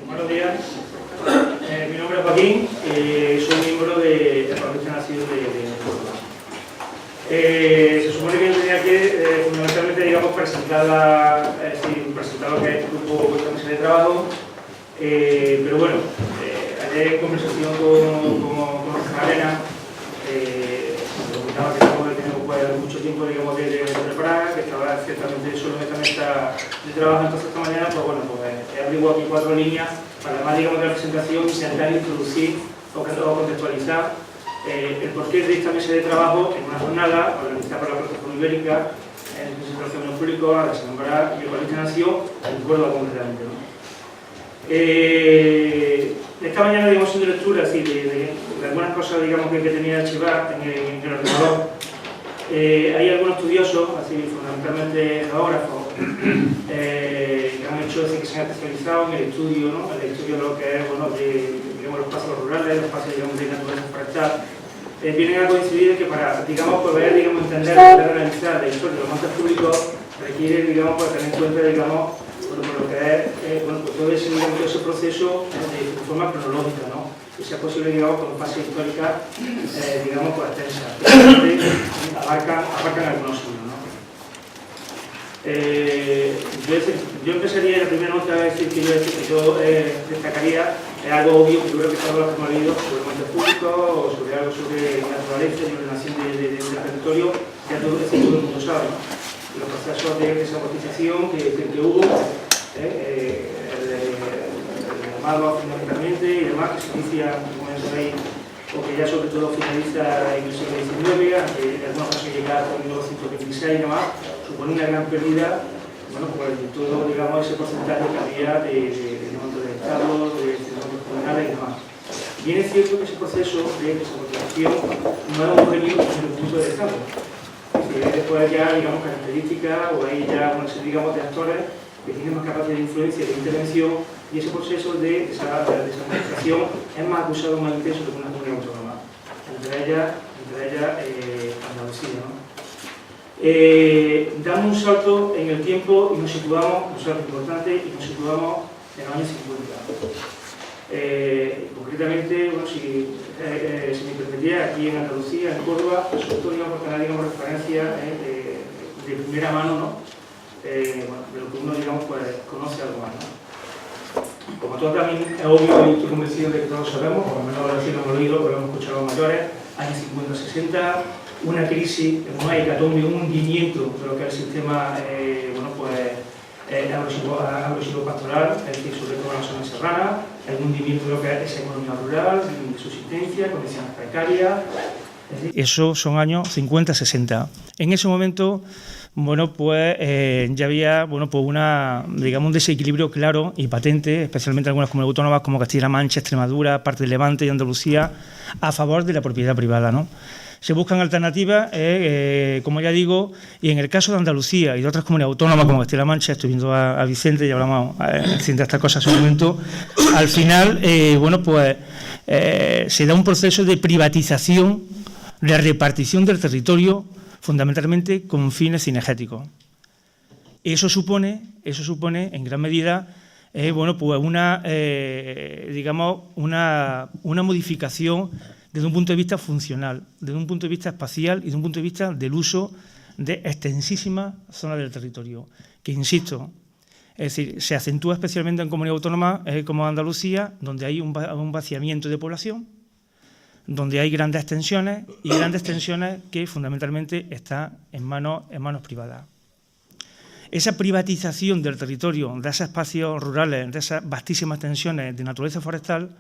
Buenos días. Mi nombre es Joaquín, soy miembro de la Provincia Nación de Córdoba. Se supone que yo tenía que, fundamentalmente, digamos, presentar lo que es este grupo, esta mesa de trabajo, pero bueno, ayer en conversación con Rafa Elena, me comentaba que estamos teniendo mucho tiempo, digamos, de preparar, que estaba ciertamente solo en esta mesa de trabajo. Entonces esta mañana, pues bueno, pues he averiguado aquí 4 líneas para, además, digamos, de la presentación, intentar introducir o contextualizar el porqué de esta mesa de trabajo en una jornada organizada por la Plataforma Ibérica, en el Centro de Público, la Asamblea y el Colegio Nación, en Córdoba concretamente, ¿no? Esta mañana, digamos, haciendo lectura de algunas cosas, digamos, que tenía archivar en el ordenador. Hay algunos estudiosos, así fundamentalmente geógrafos, que han hecho, que se han especializado en el estudio, ¿no? En el estudio de lo que es, bueno, digamos, los espacios rurales, los espacios, digamos, de naturaleza forestal. Vienen a coincidir que para, digamos, poder, digamos, entender, poder analizar la historia de los montes públicos requiere, digamos, pues, tener en cuenta, digamos, por lo que es, bueno, pues todo ese, digamos, ese proceso de forma cronológica, ¿no? Que sea posible, digamos, con fase histórica, digamos, pues extensa, que abarcan algunos siglos, ¿no? Yo empezaría, la primera nota es decir, que yo destacaría algo obvio, que yo creo que todos los que hemos leído sobre montes públicos o sobre algo sobre naturaleza y ordenación del territorio, ya todo el mundo sabe, ¿no? Los procesos de desamortización que hubo, el llamado fundamentalmente y demás, que se inicia, como ya sabéis, o que ya sobre todo finaliza en el siglo XIX, aunque en algunos casos llega hasta 1926 y demás, supone una gran pérdida, bueno, por todo, digamos, ese porcentaje que había de montes de estado, de montes comunales y demás. Bien es cierto que ese proceso de desamortización no es homogéneo desde el punto de estado. Después ya, digamos, características o hay ya una serie, digamos, de actores que tienen más capacidad de influencia y de intervención, y ese proceso de desamortización es más acusado, más intenso que una comunidad autónoma, entre ellas Andalucía, ¿no? Damos un salto en el tiempo y nos situamos, un salto importante, y nos situamos en los años 50. Concretamente, bueno, si me permitía, aquí en Andalucía, en Córdoba, sobre todo, digamos, porque digamos, referencia de primera mano, ¿no? Bueno, de lo que uno, digamos, pues, conoce algo más, ¿no? Como todo también es obvio y estoy convencido de que todos sabemos, por lo menos así lo hemos leído, lo hemos escuchado a los mayores, años 50-60, una crisis, una hecatombe, un hundimiento de lo que es el sistema, bueno, pues, agro-silvopastoral, es decir, sobre todo en la zona serrana, el hundimiento de lo que es esa economía rural, de subsistencia, condiciones precarias. Eso son años 50-60. En ese momento, bueno, pues ya había, bueno, pues digamos, un desequilibrio claro y patente, especialmente en algunas comunidades autónomas como Castilla-La Mancha, Extremadura, parte de Levante y Andalucía, a favor de la propiedad privada, ¿no? Se buscan alternativas, como ya digo, y en el caso de Andalucía y de otras comunidades autónomas como Castilla-La Mancha, estoy viendo a Vicente y hablamos de estas cosas en su momento, al final, bueno, pues se da un proceso de privatización, de repartición del territorio, fundamentalmente con fines cinegéticos. Eso supone en gran medida, bueno, pues digamos, una modificación desde un punto de vista funcional, desde un punto de vista espacial y desde un punto de vista del uso de extensísimas zonas del territorio, que, insisto, es decir, se acentúa especialmente en comunidades autónomas como Andalucía, donde hay un vaciamiento de población, donde hay grandes extensiones que fundamentalmente están en manos privadas. Esa privatización del territorio, de esos espacios rurales, de esas vastísimas extensiones de naturaleza forestal,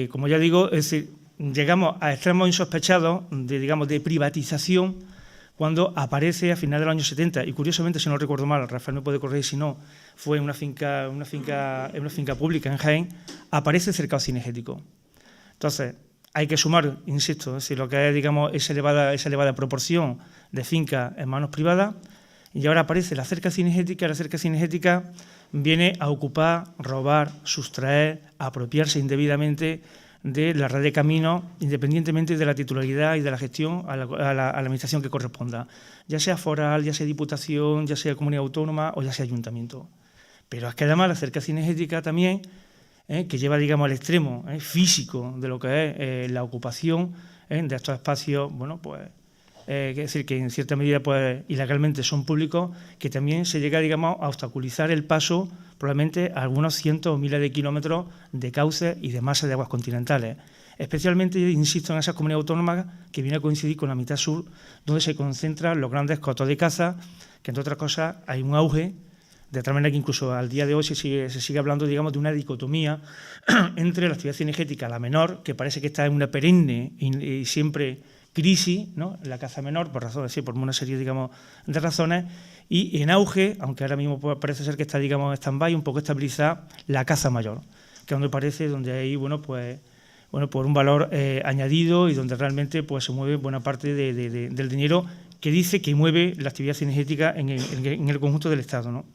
como ya digo, es decir, llegamos a extremos insospechados de privatización cuando aparece a finales de los años 70, y curiosamente, si no recuerdo mal, Rafael me puede corregir si no, fue en una finca pública en Jaén, aparece el cercado cinegético. Entonces, hay que sumar, insisto, es decir, lo que es, digamos, esa elevada proporción de fincas en manos privadas, y ahora aparece la cerca cinegética. La cerca cinegética viene a ocupar, robar, sustraer, apropiarse indebidamente de la red de caminos, independientemente de la titularidad y de la gestión a la administración que corresponda, ya sea foral, ya sea diputación, ya sea comunidad autónoma o ya sea ayuntamiento. Pero es que además la cerca cinegética también, que lleva, digamos, al extremo físico de lo que es la ocupación de estos espacios, bueno, pues, es decir, que en cierta medida, pues, ilegalmente son públicos, que también se llega, digamos, a obstaculizar el paso probablemente a algunos cientos o miles de kilómetros de cauces y de masas de aguas continentales. Especialmente, insisto, en esas comunidades autónomas que viene a coincidir con la mitad sur, donde se concentran los grandes cotos de caza, que entre otras cosas hay un auge, de tal manera que incluso al día de hoy se sigue hablando, digamos, de una dicotomía entre la actividad cinegética, la menor, que parece que está en una perenne y siempre crisis, ¿no?, la caza menor, por razones, sí, por una serie, digamos, de razones, y en auge, aunque ahora mismo parece ser que está, digamos, en stand-by, un poco estabilizada la caza mayor, que es donde parece, donde hay, bueno, por un valor añadido y donde realmente, pues, se mueve buena parte del dinero que dice que mueve la actividad cinegética en el conjunto del Estado, ¿no?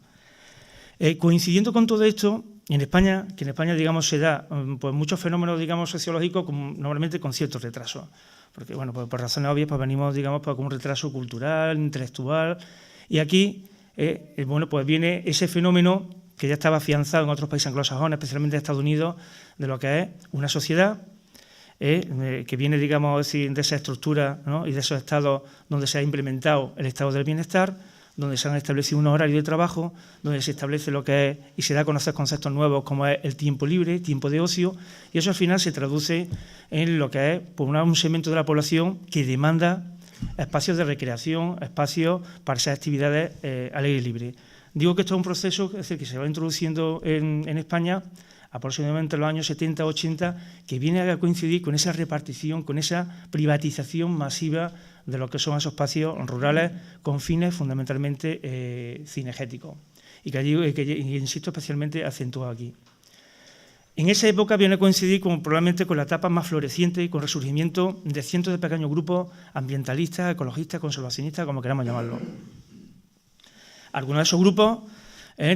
Coincidiendo con todo esto, en España, digamos, se da pues, muchos fenómenos, digamos, sociológicos, normalmente con ciertos retrasos. Porque, bueno, pues, por razones obvias, pues venimos, digamos, pues, con un retraso cultural, intelectual, y aquí, bueno, pues viene ese fenómeno que ya estaba afianzado en otros países anglosajones, especialmente en Estados Unidos, de lo que es una sociedad que viene, digamos, de esa estructura, ¿no?, y de esos estados donde se ha implementado el estado del bienestar, donde se han establecido unos horarios de trabajo, donde se establece lo que es y se da a conocer conceptos nuevos como es el tiempo libre, tiempo de ocio, y eso al final se traduce en lo que es pues, un segmento de la población que demanda espacios de recreación, espacios para esas actividades al aire libre. Digo que esto es un proceso es decir, que se va introduciendo en España aproximadamente en los años 70, 80, que viene a coincidir con esa repartición, con esa privatización masiva de lo que son esos espacios rurales con fines fundamentalmente cinegéticos. Y que insisto, especialmente acentuado aquí. En esa época viene a coincidir probablemente con la etapa más floreciente y con el resurgimiento de cientos de pequeños grupos ambientalistas, ecologistas, conservacionistas, como queramos llamarlo. Algunos de esos grupos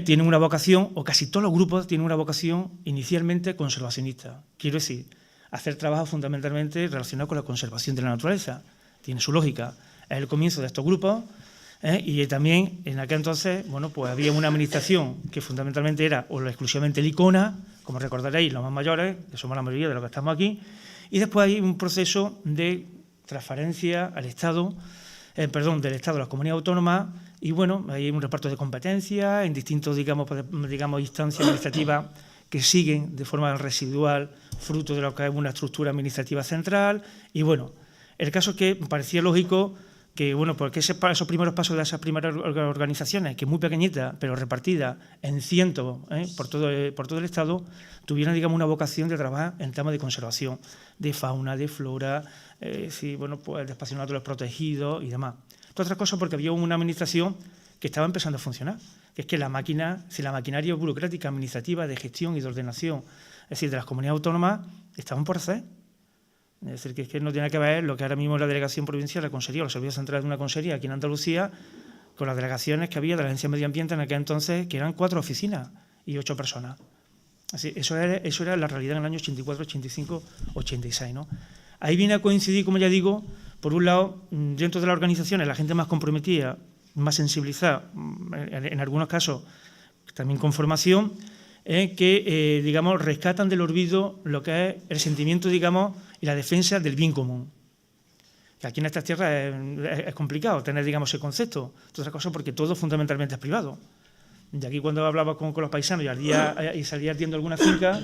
tienen una vocación, o casi todos los grupos tienen una vocación inicialmente conservacionista. Quiero decir, hacer trabajo fundamentalmente relacionado con la conservación de la naturaleza. Tiene su lógica. Es el comienzo de estos grupos y también en aquel entonces, bueno, pues había una administración que fundamentalmente era o exclusivamente el ICONA, como recordaréis los más mayores, que somos la mayoría de los que estamos aquí, y después hay un proceso de transferencia al Estado, del Estado a las comunidades autónomas, y bueno, hay un reparto de competencias en distintos, digamos, instancias administrativas que siguen de forma residual, fruto de lo que es una estructura administrativa central, y bueno, el caso es que parecía lógico que, bueno, porque esos primeros pasos de esas primeras organizaciones, que muy pequeñitas, pero repartidas en cientos por todo el Estado, tuvieran, digamos, una vocación de trabajar en temas de conservación, de fauna, de flora, bueno, pues de espacios naturales protegidos y demás. Otra cosa porque había una administración que estaba empezando a funcionar, que es que la maquinaria burocrática, administrativa, de gestión y de ordenación, es decir, de las comunidades autónomas, estaban por hacer. Es decir, que no tiene que ver lo que ahora mismo es la delegación provincial, la consejería, los servicios centrales de una consejería aquí en Andalucía, con las delegaciones que había de la Agencia de Medio Ambiente en aquel entonces, que eran 4 oficinas y 8 personas. Así, eso era la realidad en el año 84, 85, 86, ¿no? Ahí viene a coincidir, como ya digo, por un lado, dentro de las organizaciones, la gente más comprometida, más sensibilizada, en algunos casos también con formación, que, digamos, rescatan del olvido lo que es el sentimiento, digamos, y la defensa del bien común. Que aquí en estas tierras es complicado tener, digamos, ese concepto. Otra cosa porque todo fundamentalmente es privado. Y aquí cuando hablaba con los paisanos y salía ardiendo alguna finca,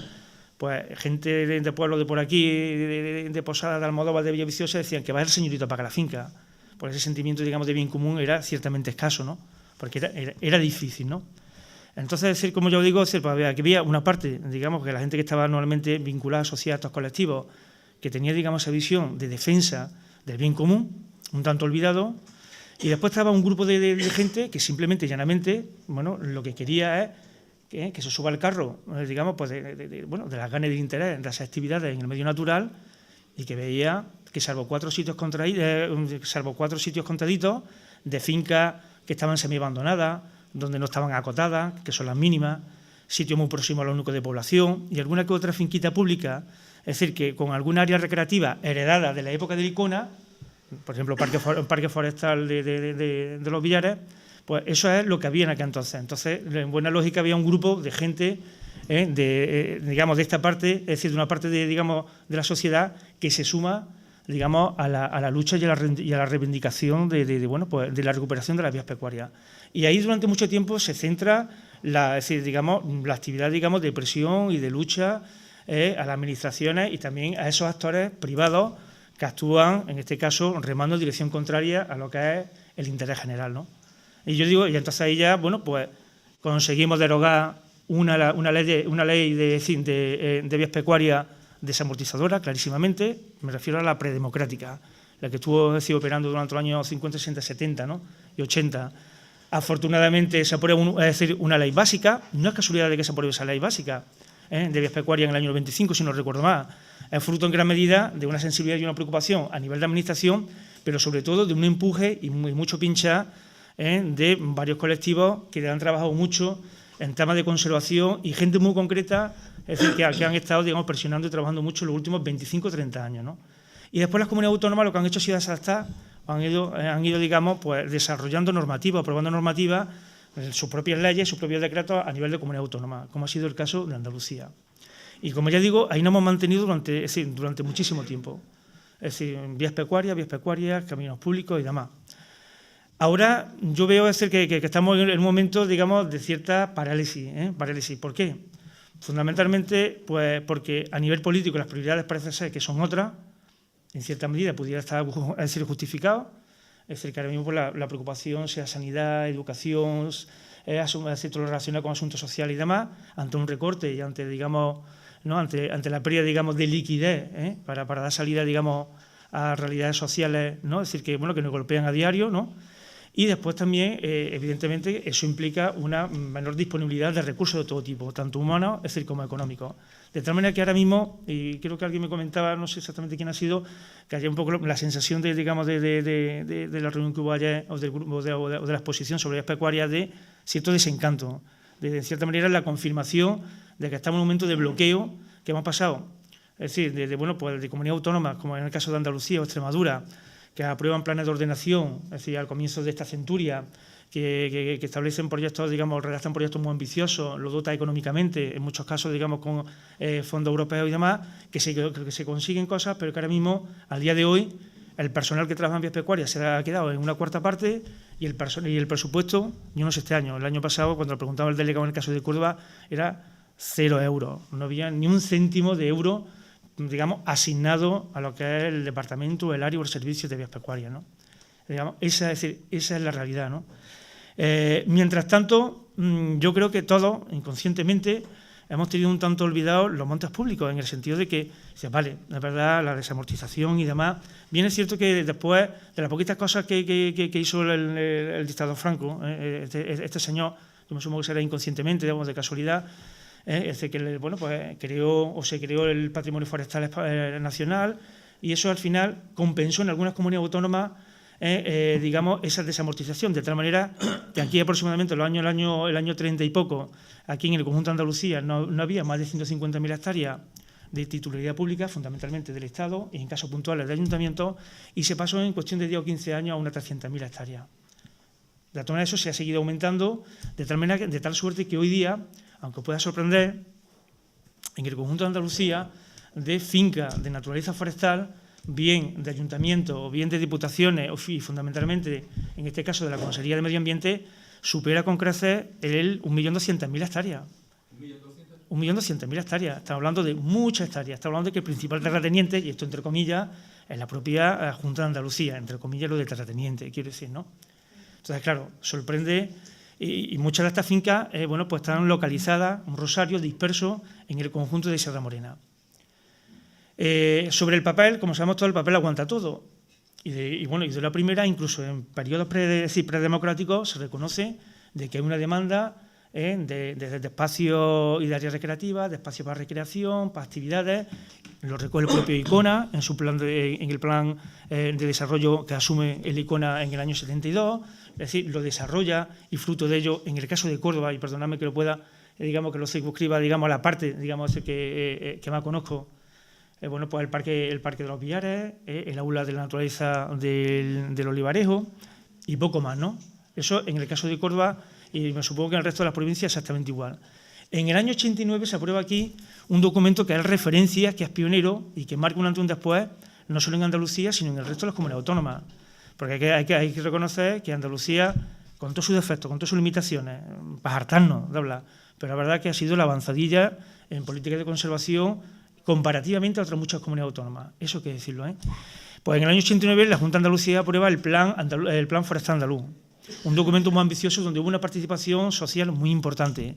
pues gente de pueblos de por aquí, de Posada, de Almodóvar, de Villaviciosa, decían que va el señorito a pagar la finca. Porque ese sentimiento, digamos, de bien común era ciertamente escaso, ¿no? Porque era difícil, ¿no? Entonces, decir, como yo digo, pues que había una parte, digamos, que la gente que estaba normalmente vinculada, asociada a estos colectivos, que tenía, digamos, esa visión de defensa del bien común, un tanto olvidado, y después estaba un grupo de gente que simplemente, llanamente, bueno, lo que quería es que se suba al carro, digamos, pues de las ganas de interés de esas actividades en el medio natural y que veía que salvo 4 sitios contaditos de fincas que estaban semi-abandonadas, donde no estaban acotadas, que son las mínimas, sitios muy próximos a los núcleos de población y alguna que otra finquita pública, es decir, que con alguna área recreativa heredada de la época del ICONA, por ejemplo, Parque Forestal de los Villares, Pues eso es lo que había en aquel entonces. Entonces, en buena lógica, había un grupo de gente, digamos, de esta parte, es decir, de una parte digamos, de la sociedad que se suma, digamos, a la lucha y a la reivindicación bueno, pues, de la recuperación de las vías pecuarias. Y ahí durante mucho tiempo se centra es decir, digamos, la actividad, digamos, de presión y de lucha a las administraciones y también a esos actores privados que actúan, en este caso, remando en dirección contraria a lo que es el interés general, ¿no? Y yo digo, y entonces ahí ya, bueno, pues conseguimos derogar una ley de vías pecuarias desamortizadora, clarísimamente, me refiero a la predemocrática, la que estuvo operando durante los años 50, 60, 70, ¿no? Y 80. Afortunadamente se aprueba una ley básica, no es casualidad de que se apruebe esa ley básica de vías pecuarias en el año 95, si no recuerdo más, es fruto en gran medida de una sensibilidad y una preocupación a nivel de administración, pero sobre todo de un empuje y mucho pinchar de varios colectivos que han trabajado mucho en temas de conservación y gente muy concreta, es decir, que han estado, digamos, presionando y trabajando mucho en los últimos 25 o 30 años, ¿no? Y después las comunidades autónomas lo que han hecho ha sido adaptar, han ido digamos, pues desarrollando normativas, aprobando normativas, sus propias leyes, sus propios decretos a nivel de comunidad autónoma, como ha sido el caso de Andalucía. Y como ya digo, ahí nos hemos mantenido durante muchísimo tiempo. Es decir, vías pecuarias, caminos públicos y demás. Ahora yo veo que estamos en un momento, digamos, de cierta parálisis. Parálisis. ¿Por qué? Fundamentalmente, pues porque a nivel político las prioridades parece ser que son otras, en cierta medida pudiera estar justificado. Es decir, que ahora mismo pues, la preocupación sea sanidad, educación, todo lo relacionado con asuntos sociales y demás, ante un recorte y ante, digamos, ¿no? ante la pérdida, digamos, de liquidez para dar salida, digamos, a realidades sociales, ¿no? Es decir, que nos golpean a diario, ¿no? Y después también, evidentemente, eso implica una menor disponibilidad de recursos de todo tipo, tanto humanos, es decir, como económicos. De tal manera que ahora mismo, y creo que alguien me comentaba, no sé exactamente quién ha sido, que haya un poco la sensación de la reunión que hubo ayer o de la exposición sobre las pecuarias de cierto desencanto, de cierta manera la confirmación de que estamos en un momento de bloqueo que hemos pasado, es decir, pues de comunidades autónomas, como en el caso de Andalucía o Extremadura, que aprueban planes de ordenación, es decir, al comienzo de esta centuria, que establecen proyectos, digamos, redactan proyectos muy ambiciosos, lo dotan económicamente, en muchos casos, digamos, con fondos europeos y demás, que se consiguen cosas, pero que ahora mismo, al día de hoy, el personal que trabaja en vías pecuarias se ha quedado en una cuarta parte y el presupuesto, yo no sé este año, el año pasado, cuando le preguntaba al delegado en el caso de Córdoba, era 0 euros, no había ni un céntimo de euro, digamos, asignado a lo que es el departamento, el área o el servicio de vías pecuarias, ¿no? Digamos, esa es la realidad, ¿no? Mientras tanto, yo creo que todos, inconscientemente, hemos tenido un tanto olvidados los montes públicos, en el sentido de que, vale, la verdad, la desamortización y demás. Bien es cierto que después de las poquitas cosas que hizo el dictador Franco, este señor, yo me sumo que será inconscientemente, digamos, de casualidad, pues se creó el patrimonio forestal nacional y eso al final compensó en algunas comunidades autónomas digamos, esa desamortización, de tal manera que aquí aproximadamente el año 30 y poco, aquí en el conjunto de Andalucía no había más de 150.000 hectáreas de titularidad pública, fundamentalmente del Estado, y en casos puntuales de ayuntamientos, y se pasó en cuestión de 10 o 15 años a unas 300.000 hectáreas. De todas maneras, eso se ha seguido aumentando, de tal suerte que hoy día, aunque pueda sorprender, en el conjunto de Andalucía, de fincas de naturaleza forestal, bien de ayuntamientos o bien de diputaciones, y fundamentalmente, en este caso, de la Consejería de Medio Ambiente, supera con creces el 1.200.000 hectáreas. 1.200.000 hectáreas. Estamos hablando de muchas hectáreas. Estamos hablando de que el principal terrateniente, y esto entre comillas, es la propia Junta de Andalucía, entre comillas lo de terrateniente, quiero decir, ¿no? Entonces, claro, sorprende, y muchas de estas fincas, pues están localizadas, un rosario disperso en el conjunto de Sierra Morena. Sobre el papel, como sabemos todo, el papel aguanta todo. Y de la primera, incluso en periodos predemocráticos, se reconoce de que hay una demanda de espacios y de áreas recreativas, de espacios para recreación, para actividades. Lo recoge el propio ICONA en el plan de desarrollo que asume el ICONA en el año 72. Es decir, lo desarrolla y fruto de ello, en el caso de Córdoba, y perdonadme que lo pueda, digamos, que lo circunscriba, digamos, a la parte, digamos, que más conozco, pues el parque de los Villares, el aula de la naturaleza del Olivarejo y poco más, ¿no? Es Eso en el caso de Córdoba y me supongo que en el resto de las provincias exactamente igual. En el año 89 se aprueba aquí un documento que es referencia, que es pionero y que marca un antes y un después, no solo en Andalucía, sino en el resto de las comunidades autónomas. Porque hay que reconocer que Andalucía, con todos sus defectos, con todas sus limitaciones, para hartarnos de hablar, pero la verdad que ha sido la avanzadilla en política de conservación comparativamente a otras muchas comunidades autónomas. Eso hay que decirlo, ¿eh? Pues en el año 89 la Junta de Andalucía aprueba el Plan Forestal Andaluz, un documento muy ambicioso donde hubo una participación social muy importante,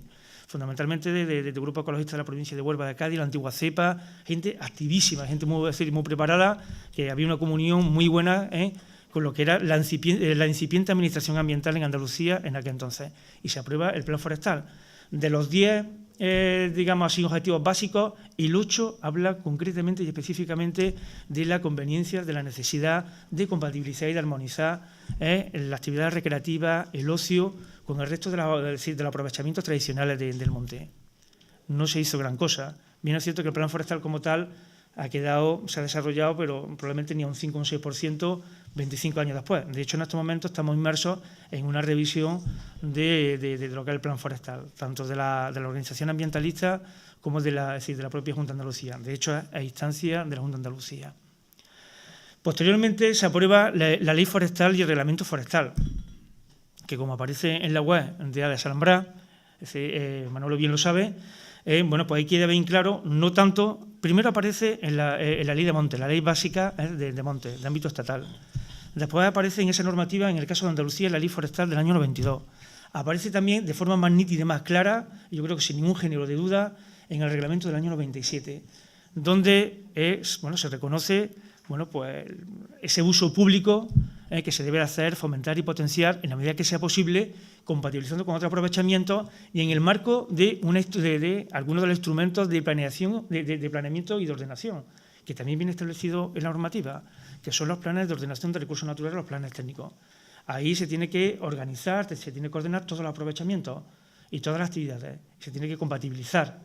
fundamentalmente de grupos ecologistas de la provincia de Huelva, de Cádiz, la antigua cepa, gente activísima, gente muy preparada, que había una comunión muy buena con lo que era la incipiente administración ambiental en Andalucía en aquel entonces. Y se aprueba el Plan Forestal. De los 10, digamos así, objetivos básicos, el 8 habla concretamente y específicamente de la conveniencia, de la necesidad de compatibilizar y de armonizar la actividad recreativa, el ocio, con el resto de los aprovechamientos tradicionales del monte. No se hizo gran cosa. Bien es cierto que el plan forestal como tal se ha desarrollado, pero probablemente ni a un 5 o un 6%, 25 años después. De hecho, en estos momentos estamos inmersos en una revisión de lo que es el plan forestal, tanto de la organización ambientalista como de la propia Junta de Andalucía. De hecho, a instancia de la Junta de Andalucía. Posteriormente se aprueba la Ley Forestal y el Reglamento Forestal, que como aparece en la web de ADES Alhambra, Manolo bien lo sabe, bueno, pues ahí queda bien claro, no tanto, primero aparece en la Ley de Monte, la ley básica de monte, de ámbito estatal. Después aparece en esa normativa, en el caso de Andalucía, la Ley Forestal del año 92. Aparece también de forma más nítida y más clara, y yo creo que sin ningún género de duda, en el Reglamento del año 97, donde se reconoce pues, ese uso público que se debe hacer, fomentar y potenciar en la medida que sea posible, compatibilizando con otros aprovechamientos y en el marco de algunos de los instrumentos de planeación, de planeamiento y de ordenación, que también viene establecido en la normativa, que son los planes de ordenación de recursos naturales, los planes técnicos. Ahí se tiene que organizar, se tiene que ordenar todos los aprovechamientos y todas las actividades, se tiene que compatibilizar.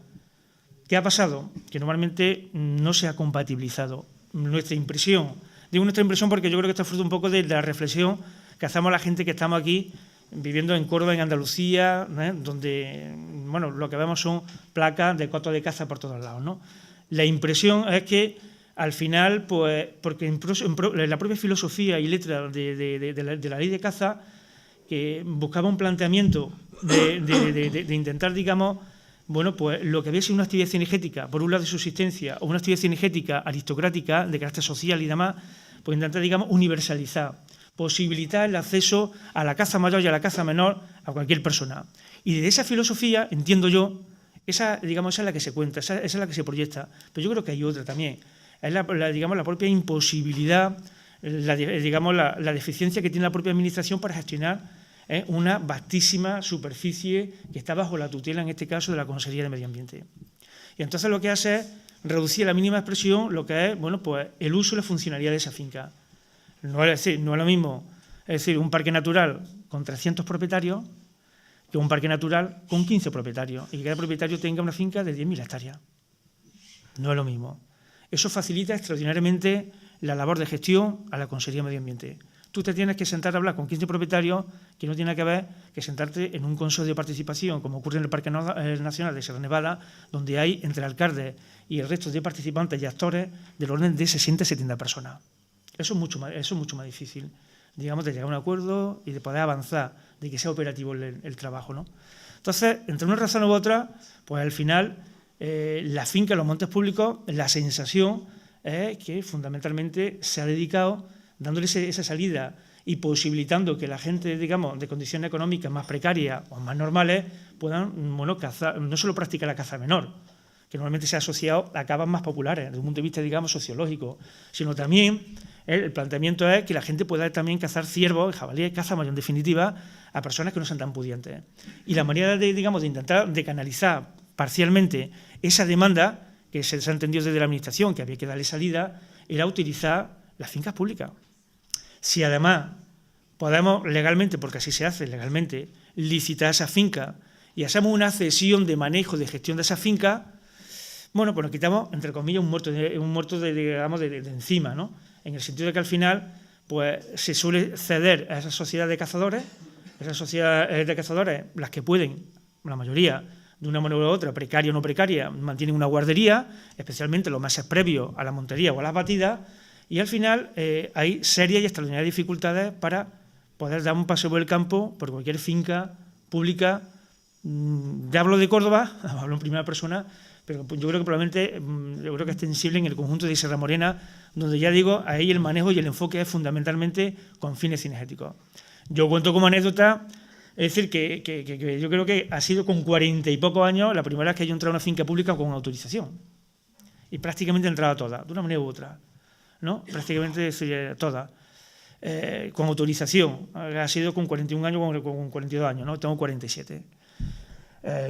¿Qué ha pasado? Que normalmente no se ha compatibilizado. Nuestra impresión, digo nuestra impresión porque yo creo que esto es fruto un poco de la reflexión que hacemos la gente que estamos aquí viviendo en Córdoba, en Andalucía, donde lo que vemos son placas de cotos de caza por todos lados, ¿no? La impresión es que al final, pues, porque en la propia filosofía y letra de la ley de caza, que buscaba un planteamiento de intentar, digamos, pues lo que había sido una actividad cinegética, por un lado de subsistencia, o una actividad cinegética aristocrática, de carácter social y demás, pues intentar, digamos, universalizar, posibilitar el acceso a la caza mayor y a la caza menor a cualquier persona. Y de esa filosofía, entiendo yo, esa es la que se cuenta, esa es la que se proyecta. Pero yo creo que hay otra también. Es la propia imposibilidad, la deficiencia que tiene la propia administración para gestionar una vastísima superficie que está bajo la tutela, en este caso, de la Consejería de Medio Ambiente. Y entonces lo que hace es reducir a la mínima expresión lo que es pues el uso y la funcionalidad de esa finca. No es lo mismo, un parque natural con 300 propietarios que un parque natural con 15 propietarios y que cada propietario tenga una finca de 10.000 hectáreas. No es lo mismo. Eso facilita extraordinariamente la labor de gestión a la Consejería de Medio Ambiente. Tú te tienes que sentar a hablar con 15 propietarios que no tiene que ver que sentarte en un consejo de participación, como ocurre en el Parque Nacional de Sierra Nevada, donde hay entre alcaldes y el resto de participantes y actores del orden de 60-70 personas. Eso es mucho más difícil, digamos, de llegar a un acuerdo y de poder avanzar, de que sea operativo el trabajo, ¿no? Entonces, entre una razón u otra, pues al final, la finca, los montes públicos, la sensación es que fundamentalmente se ha dedicado dándole esa salida y posibilitando que la gente, digamos, de condiciones económicas más precarias o más normales puedan, cazar, no solo practicar la caza menor, que normalmente se ha asociado a cavas más populares desde un punto de vista, digamos, sociológico, sino también el planteamiento es que la gente pueda también cazar ciervos, jabalíes, caza mayor en definitiva, a personas que no sean tan pudientes. Y la manera de intentar de canalizar parcialmente esa demanda, que se ha entendido desde la Administración, que había que darle salida, era utilizar las fincas públicas. Si además podemos legalmente, porque así se hace legalmente, licitar esa finca y hacemos una cesión de manejo, de gestión de esa finca, pues nos quitamos, entre comillas, un muerto de encima, ¿no? En el sentido de que al final pues se suele ceder a esa sociedad de cazadores Esas sociedades de cazadores, las que pueden, la mayoría, de una manera u otra, precaria o no precaria, mantienen una guardería, especialmente los meses previos a la montería o a las batidas, y al final hay serias y extraordinarias dificultades para poder dar un paseo por el campo, por cualquier finca pública. Ya hablo de Córdoba, hablo en primera persona, pero yo creo que probablemente es extensible en el conjunto de Sierra Morena, donde ya digo, ahí el manejo y el enfoque es fundamentalmente con fines cinegéticos. Yo cuento como anécdota, es decir, que yo creo que ha sido con 40 y pocos años la primera vez que yo he entrado a una finca pública con autorización. Y prácticamente he entrado a todas, de una manera u otra, ¿no? Prácticamente todas. Con autorización. Ha sido con 41 años, con 42 años, ¿no? Tengo 47.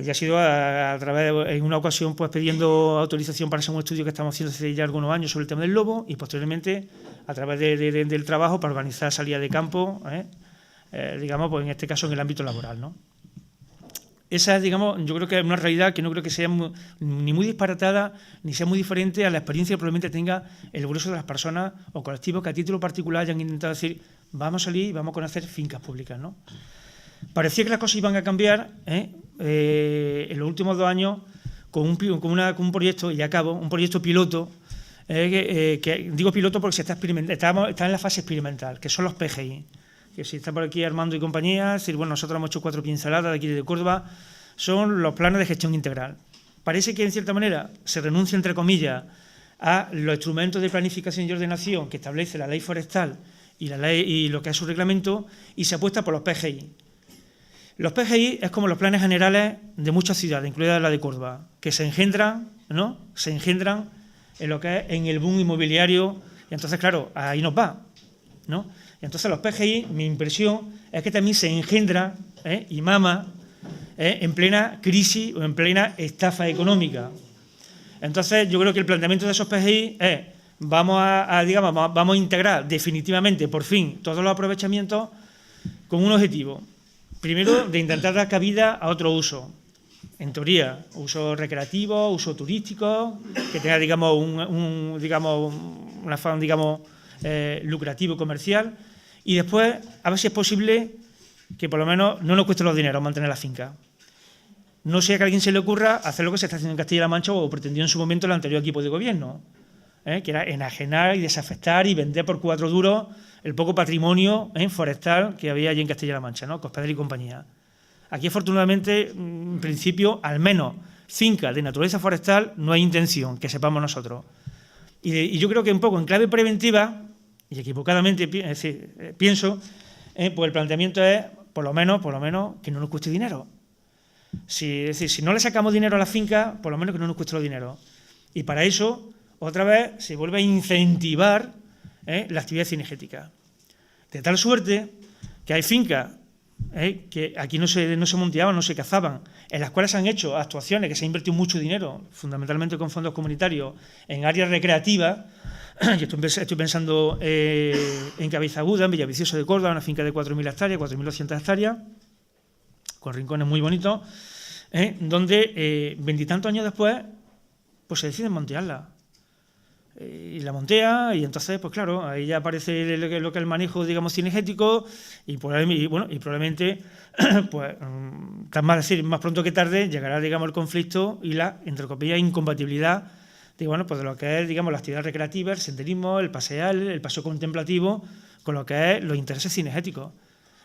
Y ha sido a través de, en una ocasión, pues pidiendo autorización para hacer un estudio que estamos haciendo hace ya algunos años sobre el tema del lobo, y posteriormente a través del trabajo para organizar salida de campo, digamos, pues en este caso en el ámbito laboral, ¿no? Esa es, digamos, yo creo que es una realidad que no creo que sea ni muy disparatada ni sea muy diferente a la experiencia que probablemente tenga el grueso de las personas o colectivos que a título particular hayan intentado decir vamos a salir y vamos a conocer fincas públicas, ¿no? Parecía que las cosas iban a cambiar en los últimos 2 años con un proyecto, y acabo, un proyecto piloto, que digo piloto porque está en la fase experimental, que son los PGI. Que si está por aquí Armando y compañía, es decir, bueno, nosotros hemos hecho 4 pinceladas de aquí de Córdoba, son los planes de gestión integral. Parece que, en cierta manera, se renuncia, entre comillas, a los instrumentos de planificación y ordenación que establece la ley forestal y la ley y lo que es su reglamento, y se apuesta por los PGI. Los PGI es como los planes generales de muchas ciudades, incluida la de Córdoba, que se engendran, ¿no? Se engendran en lo que es en el boom inmobiliario, y entonces, claro, ahí nos va, ¿no? Y entonces los PGI, mi impresión es que también se engendra y mama en plena crisis o en plena estafa económica. Entonces yo creo que el planteamiento de esos PGI es vamos a integrar definitivamente, por fin, todos los aprovechamientos con un objetivo. Primero, de intentar dar cabida a otro uso. En teoría, uso recreativo, uso turístico, que tenga, digamos, un afán, digamos, lucrativo comercial, y después a ver si es posible que por lo menos no nos cueste los dineros mantener la finca. No sea que a alguien se le ocurra hacer lo que se está haciendo en Castilla-La Mancha o pretendió en su momento el anterior equipo de gobierno, que era enajenar y desafectar y vender por 4 duros el poco patrimonio forestal que había allí en Castilla-La Mancha, ¿no? Cospedal y compañía. Aquí, afortunadamente, en principio, al menos finca de naturaleza forestal no hay intención, que sepamos nosotros. Y yo creo que un poco en clave preventiva, y equivocadamente pienso, pues el planteamiento es, por lo menos, que no nos cueste dinero. Es decir, si no le sacamos dinero a la finca, por lo menos que no nos cueste los dinero. Y para eso, otra vez, se vuelve a incentivar la actividad cinegética. De tal suerte que hay fincas que aquí no se monteaban, no se cazaban, en las cuales se han hecho actuaciones que se ha invertido mucho dinero, fundamentalmente con fondos comunitarios, en áreas recreativas. Yo estoy pensando en Cabezaguda, en Villaviciosa de Córdoba, una finca de 4.000 hectáreas, 4.200 hectáreas, con rincones muy bonitos, donde 20 y tantos años después pues se deciden montearla. Y la montea, y entonces, pues claro, ahí ya aparece lo que es el manejo, digamos, cinegético, y probablemente, pues, más pronto que tarde, llegará, digamos, el conflicto y la, entre comillas, incompatibilidad de lo que es, digamos, la actividad recreativa, el senderismo, el pasear, el paseo contemplativo, con lo que es los intereses cinegéticos.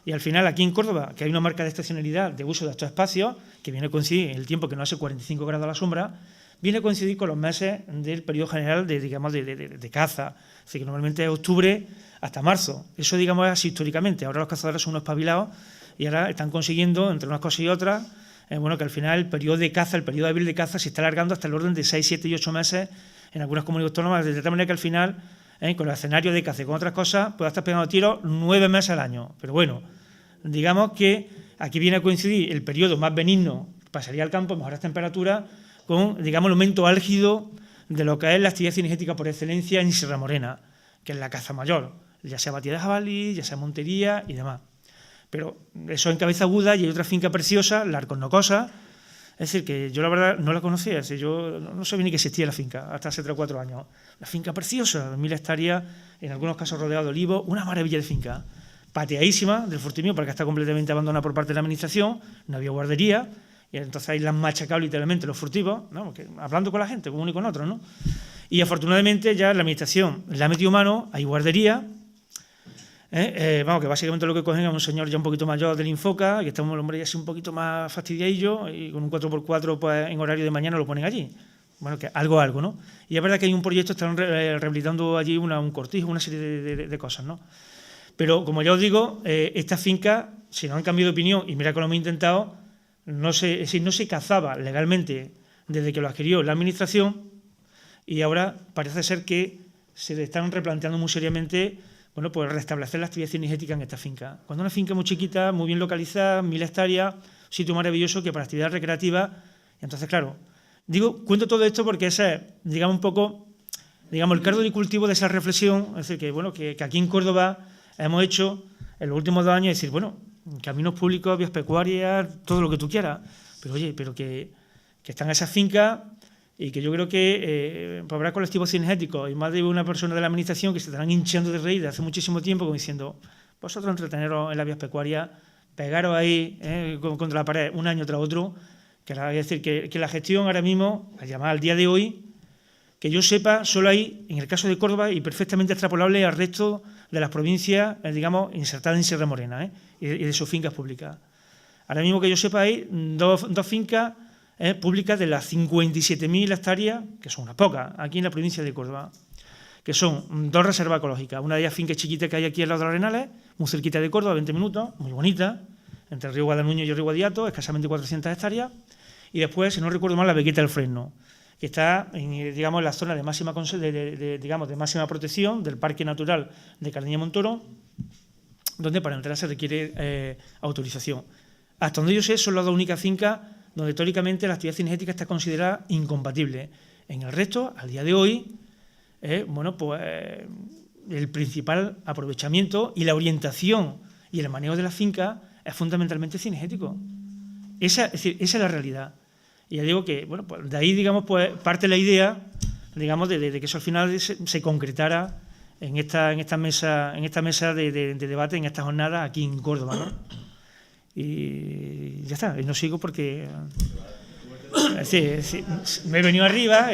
Y al final, aquí en Córdoba, que hay una marca de estacionalidad de uso de estos espacios, que viene a coincidir en el tiempo que no hace 45 grados a la sombra, viene a coincidir con los meses del periodo general de caza. Así que normalmente es octubre hasta marzo. Eso, digamos, es así históricamente. Ahora los cazadores son unos espabilados y ahora están consiguiendo, entre unas cosas y otras, que al final el periodo de caza, el periodo hábil de caza, se está alargando hasta el orden de 6, 7 y 8 meses en algunas comunidades autónomas, de tal manera que al final, con el escenario de caza y con otras cosas, puede estar pegando tiros 9 meses al año. Pero bueno, digamos que aquí viene a coincidir el periodo más benigno para salir al campo, mejorar temperaturas, con, digamos, el momento álgido de lo que es la actividad cinegética por excelencia en Sierra Morena, que es la caza mayor, ya sea batida de jabalí, ya sea montería y demás. Pero eso en Cabezaguda, y hay otra finca preciosa, la Arconnocosa, es decir, que yo la verdad no la conocía, es decir, yo no sabía ni que existía la finca hasta hace 3 o 4 años. La finca preciosa, 1.000 hectáreas, en algunos casos rodeada de olivos, una maravilla de finca. pateadísima del Fortimio porque está completamente abandonada por parte de la administración, no había guardería, y entonces ahí la han machacado literalmente los furtivos, ¿no? Hablando con la gente, con uno y con otro, ¿no? Y afortunadamente ya la administración le ha metido mano, hay guardería, vamos, que básicamente lo que cogen es un señor ya un poquito mayor del Infoca, que está un hombre ya así un poquito más fastidiadillo, y con un 4x4 pues, en horario de mañana lo ponen allí. Bueno, que algo, ¿no? Y es verdad que hay un proyecto, están rehabilitando allí un cortijo, una serie de cosas, ¿no? Pero, como ya os digo, esta finca, si no han cambiado de opinión, y mira que lo hemos intentado, no se cazaba legalmente desde que lo adquirió la administración, y ahora parece ser que se le están replanteando muy seriamente, bueno, pues restablecer la actividad cinegética en esta finca. Cuando una finca muy chiquita, muy bien localizada, 1000 hectáreas, sitio maravilloso que para actividad recreativa, entonces, claro, cuento todo esto porque ese es, digamos, un poco, digamos, el caldo de cultivo de esa reflexión, es decir, que, bueno, que aquí en Córdoba hemos hecho en los últimos 2 años, decir, bueno, caminos públicos, vías pecuarias, todo lo que tú quieras, pero oye, pero que están esas fincas y que yo creo que habrá colectivos cinegéticos y más de una persona de la administración que se estarán hinchando de reír de hace muchísimo tiempo como diciendo, vosotros entreteneros en las vías pecuarias, pegaros ahí contra la pared un año tras otro, que es decir, que la gestión ahora mismo, la llamada al día de hoy, que yo sepa, solo hay, en el caso de Córdoba, y perfectamente extrapolable al resto de las provincias, digamos, insertadas en Sierra Morena, y de sus fincas públicas. Ahora mismo que yo sepa, hay dos fincas públicas de las 57.000 hectáreas, que son unas pocas, aquí en la provincia de Córdoba, que son 2 reservas ecológicas. Una de ellas finca chiquita que hay aquí al lado de los Arenales, muy cerquita de Córdoba, 20 minutos, muy bonita, entre el río Guadaluño y el río Guadiato, escasamente 400 hectáreas. Y después, si no recuerdo mal, la Vegueta del Fresno, que está digamos, en la zona de máxima, de máxima protección del Parque Natural de Cardeña-Montoro, donde para entrar se requiere autorización. Hasta donde yo sé, son las 2 únicas fincas donde teóricamente la actividad cinegética está considerada incompatible. En el resto, al día de hoy, bueno, pues el principal aprovechamiento y la orientación y el manejo de la finca es fundamentalmente cinegético. Es decir, esa es la realidad. Y ya digo que, bueno, pues de ahí, digamos, pues parte la idea, digamos, de que eso al final se concretara en esta mesa de debate, en esta jornada aquí en Córdoba, ¿no? Y ya está, y no sigo porque sí, me he venido arriba